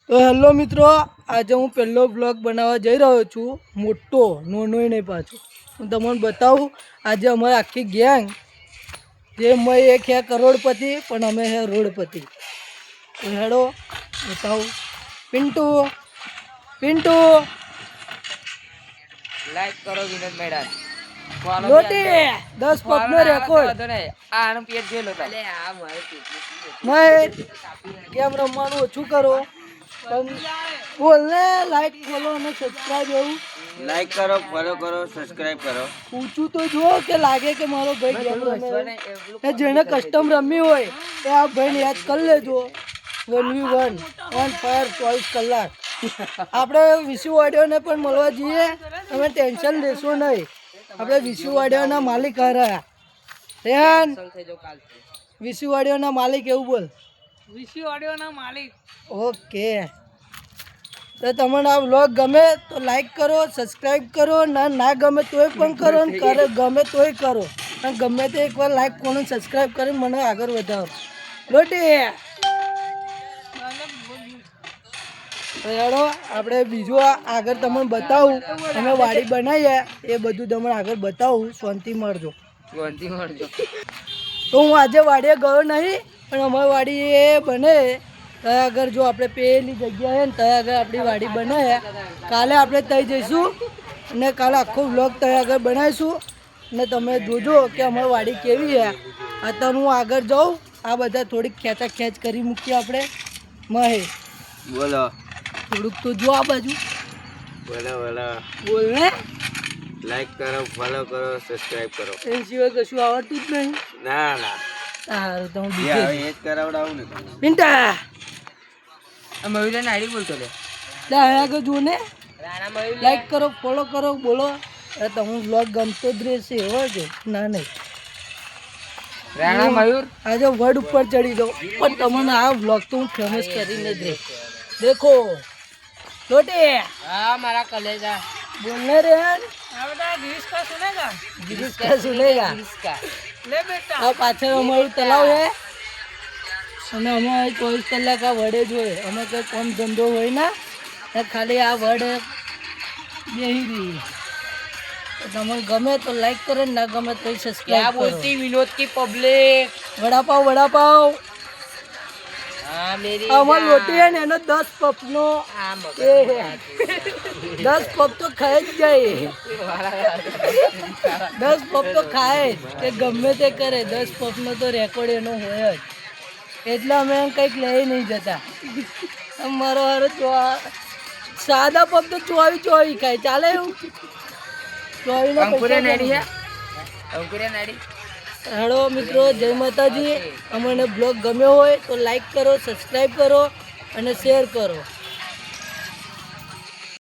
તો હેલો મિત્રો, આજે હું પહેલો બ્લોગ બનાવવા જઈ રહ્યો છું. મોટો, નોનોય નહીં પાછો. હું તમને બતાવું આજે અમારી આખી ગેંગ, જે મેં એક હે કરોડપતિ પણ અમે હે રોડપતિ. તો હેડો બતાવું. પિન્ટુ પિન્ટુ લાઈક કરો વિનોદ મેડમ. લોટી 10 પગનો રેકોર્ડ. આનું પેજ જોઈ લો લે આ મારે મેં કેમ રમવાનું ઓછું કરો. બોલ ને લાઈક ફોલો અને સબસ્ક્રાઇબ. એવું લાઈક કરો, ફોલો કરો, સબસ્ક્રાઇબ કરો. પૂછું તો જો કે લાગે કે મારો ભાઈ ગેમ રમે. જેને કસ્ટમ રમી હોય તો આ ભાઈને યાદ કરી લેજો. 1v1 ઓન ફાયર 24 કલાક. આપણે વિશુવાડીઓને પણ મળવા જઈએ. તમે ટેન્શન લેશો નહીં. આપણે વિશુવાડીઓના માલિક રહ્યા. રેહાન વિશુવાડીઓના માલિક એવું બોલ. વિશુવાડીઓના માલિક. ઓકે, તો તમને આ વ્લોગ ગમે તો લાઈક કરો, સબસ્ક્રાઈબ કરો. ના ગમે તોય પણ કરો ને ગમે તોય કરો. અને ગમે તે એકવાર લાઈક કરો, સબસ્ક્રાઈબ કરીને મને આગળ વધારો. લોટી હેડો આપણે બીજું આગળ તમને બતાવું. અમે વાડી બનાવીએ એ બધું તમને આગળ બતાવું. શાંતિ મળજો. તો હું આજે વાડીએ ગયો નહીં, પણ અમારી વાડી એ બને ત્યાં આગળ. જો આપણે પેલી જગ્યા છે ને ત્યાં આગળ આપણી વાડી બનાવે. કાલે આપણે ત્યાં જઈશું અને કાલે આખો વ્લોગ ત્યાં આગળ બનાવીશું. અને તમે જોજો કે અમારી વાડી કેવી છે. અત્યારે હું આગળ જાઉં. આ બધા થોડીક ખેંચા ખેંચ કરી મૂકીએ આપણે. મહે બોલો થોડુંક તો જો આ બાજુ. બોલો બોલો. બોલ ને. લાઈક કરો, ફોલો કરો, સબસ્ક્રાઇબ કરો. એ સિવાય કશું આવડતું જ નહીં. ના ના સારું તો હું એ બીજે જ કરાવડાવું ને તમે. પિન્ટા મયુરા નાડી બોલતો લે. આગળ જો ને. લાઈક કરો, ફોલો કરો, બોલો. અરે તમને બ્લોગ ગમતો જ રહેશે. એવો છે ના નહીં. રાણા મયુર આજે વર્ડ ઉપર ચડી જાઉં પણ તમને આ બ્લોગ તો હું ફેમસ કરીને જ રહીશ. દેખો લોટી હા મારા કલેજા બોલને રેહાન. ગિરીશ કા સુનેગા. ले बेटा આ પાછળ અમારું તલાવ છે અને અમે 24 કલાક આ વડે જોઈએ. અમે કંઈ કામ ધંધો હોય ના ખાલી આ વડે બેસી રહીએ. તમને ગમે તો લાઈક કરો, ના ગમે તો સબસ્ક્રાઇબ કરો. વિનોદ की પબ્લિક. વડાપાવ વડાપાવ. હા મેરી અમાર લોટી હે ને એનો 10 પપનો એ હે. 10 પપ તો ખાય જ જાય. 10 પપ તો ખાય જ. કે ગમે તે કરે 10 પપનો તો રેકોર્ડ એનો હોય જ. એટલે અમે કંઈક લઈ નહીં જતા. મારો હારો સાદા પપ તો 24 ખાય. ચાલે એવું 24 હેડો મિત્રો, જય માતાજી. અમને બ્લોગ ગમ્યો હોય તો લાઈક કરો, સબસ્ક્રાઈબ કરો અને શેર કરો.